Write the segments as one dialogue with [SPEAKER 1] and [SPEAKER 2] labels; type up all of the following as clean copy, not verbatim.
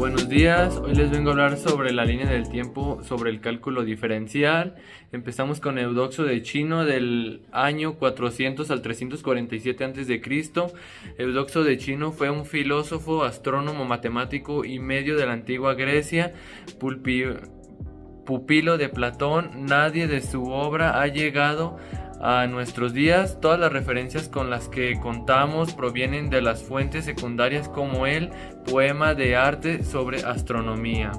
[SPEAKER 1] Buenos días, hoy les vengo a hablar sobre la línea del tiempo, sobre el cálculo diferencial. Empezamos con Eudoxo de Chino del año 400 al 347 a.C. Eudoxo de Chino fue un filósofo, astrónomo, matemático y medio de la antigua Grecia, pupilo de Platón. Nadie de su obra ha llegado a nuestros días. Todas las referencias con las que contamos provienen de las fuentes secundarias como el poema de arte sobre astronomía.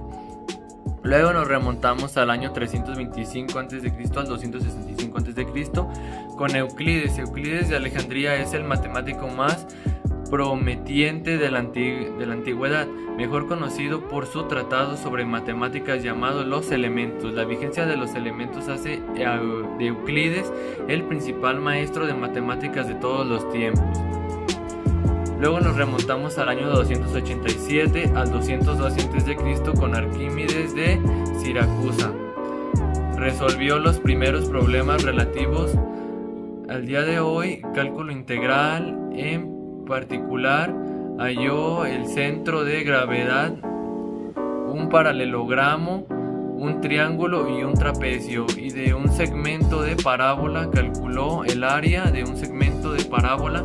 [SPEAKER 1] Luego nos remontamos al año 325 a.C. al 265 a.C. con Euclides. Euclides de Alejandría es el matemático más prometiente de la antigüedad, mejor conocido por su tratado sobre matemáticas llamado Los Elementos. La vigencia de los elementos hace de Euclides el principal maestro de matemáticas de todos los tiempos. Luego nos remontamos al año 287 al 212 a.C. con Arquímedes de Siracusa. Resolvió los primeros problemas relativos al día de hoy, cálculo integral. En particular, halló el centro de gravedad, un paralelogramo, un triángulo y un trapecio, y de un segmento de parábola calculó el área de un segmento de parábola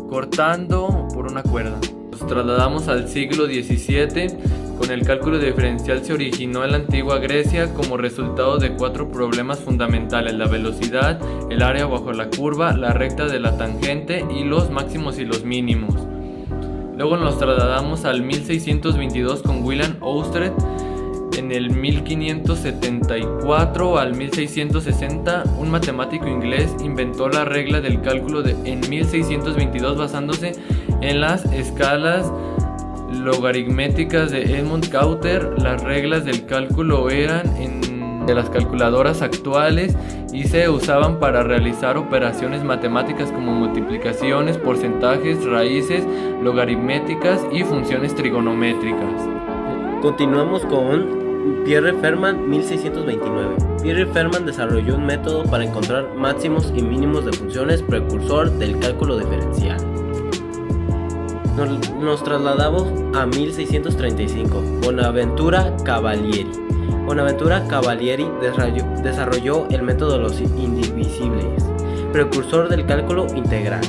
[SPEAKER 1] cortando por una cuerda. Nos trasladamos al siglo XVII. Con el cálculo diferencial se originó en la antigua Grecia como resultado de 4 problemas fundamentales: la velocidad, el área bajo la curva, la recta de la tangente y los máximos y los mínimos. Luego nos trasladamos al 1622 con William Ousted. En el 1574 al 1660, un matemático inglés inventó la regla del cálculo en 1622 basándose en las escalas logarítmicas de Edmund Coulter. Las reglas del cálculo eran de las calculadoras actuales y se usaban para realizar operaciones matemáticas como multiplicaciones, porcentajes, raíces logarítmicas y funciones trigonométricas.
[SPEAKER 2] Continuamos con Pierre Fermat, 1629. Pierre Fermat desarrolló un método para encontrar máximos y mínimos de funciones, precursor del cálculo diferencial. Nos trasladamos a 1635. Bonaventura Cavalieri. Bonaventura Cavalieri desarrolló el método de los indivisibles, precursor del cálculo integral.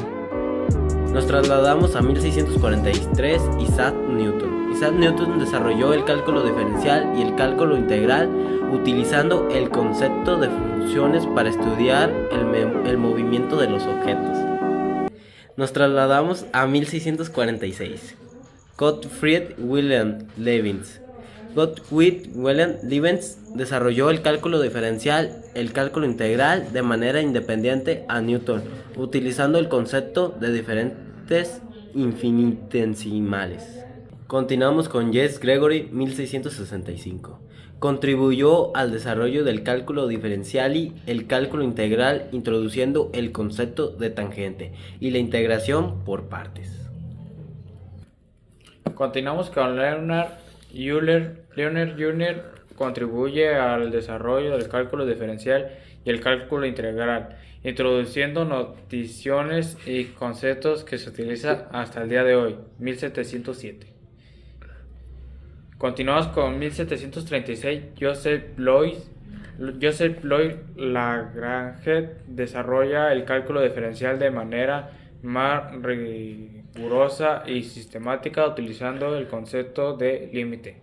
[SPEAKER 2] Nos trasladamos a 1643. Isaac Newton. Isaac Newton desarrolló el cálculo diferencial y el cálculo integral utilizando el concepto de funciones para estudiar el movimiento de los objetos. Nos trasladamos a 1646. Gottfried Wilhelm Leibniz. Gottfried Wilhelm Leibniz desarrolló el cálculo diferencial, el cálculo integral de manera independiente a Newton, utilizando el concepto de diferentes infinitesimales. Continuamos con Jesse Gregory, 1665. Contribuyó al desarrollo del cálculo diferencial y el cálculo integral, introduciendo el concepto de tangente y la integración por partes.
[SPEAKER 3] Continuamos con Leonard Euler. Leonard Euler contribuye al desarrollo del cálculo diferencial y el cálculo integral, introduciendo notaciones y conceptos que se utilizan hasta el día de hoy, 1707. Continuamos con 1736. Joseph Louis Lagrange desarrolla el cálculo diferencial de manera más rigurosa y sistemática, utilizando el concepto de límite.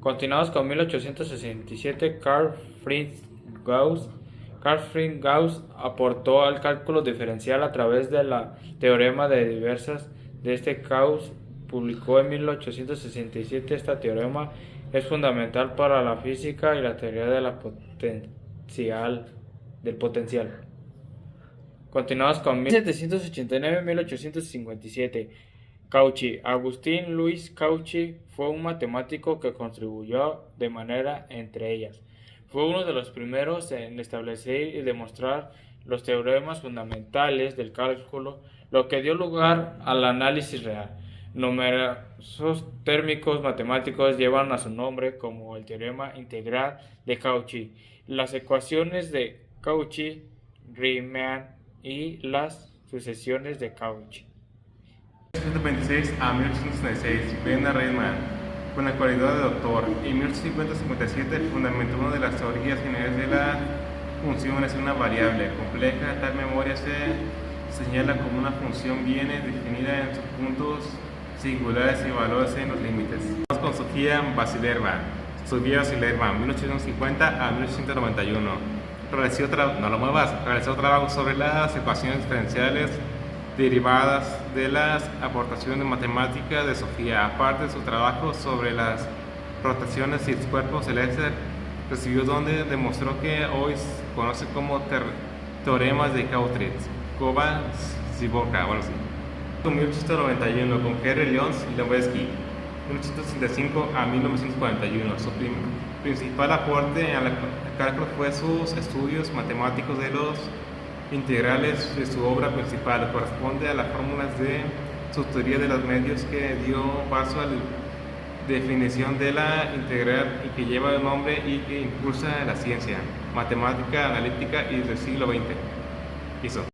[SPEAKER 3] Continuamos con 1867. Carl Friedrich Gauss aportó al cálculo diferencial a través de la teorema de diversas de Gauss. Publicó en 1867. Este teorema es fundamental para la física y la teoría de la del potencial. Continuamos con 1789-1857. Cauchy. Agustín Louis Cauchy fue un matemático que contribuyó de manera entre ellas. Fue uno de los primeros en establecer y demostrar los teoremas fundamentales del cálculo, lo que dio lugar al análisis real. Numerosos términos matemáticos llevan a su nombre, como el teorema integral de Cauchy, las ecuaciones de Cauchy-Riemann y las sucesiones de Cauchy.
[SPEAKER 4] 1826 a 1866, Bernard Reitman, con la cualidad de doctor. En 1857 fundamentó una de las teorías generales de la función es una variable compleja. Tal memoria se señala como una función bien definida en sus puntos singulares y valores en los límites. Vamos con Sofía Vasilyeva, 1850 a 1891. Realizó trabajos sobre las ecuaciones diferenciales derivadas de las aportaciones de matemáticas de Sofía. Aparte de su trabajo sobre las rotaciones y cuerpos celestes, recibió donde demostró que hoy se conoce como teoremas de Cauchy-Kovalevsky-Szyborka, bueno, sí. En 1891 con Henry Leon Levesky, 1865 a 1941. Su principal aporte al cálculo fue sus estudios matemáticos de los integrales. De su obra principal corresponde a las fórmulas de su teoría de los medios, que dio paso a la definición de la integral y que lleva el nombre y que impulsa la ciencia matemática analítica y del siglo XX. Eso.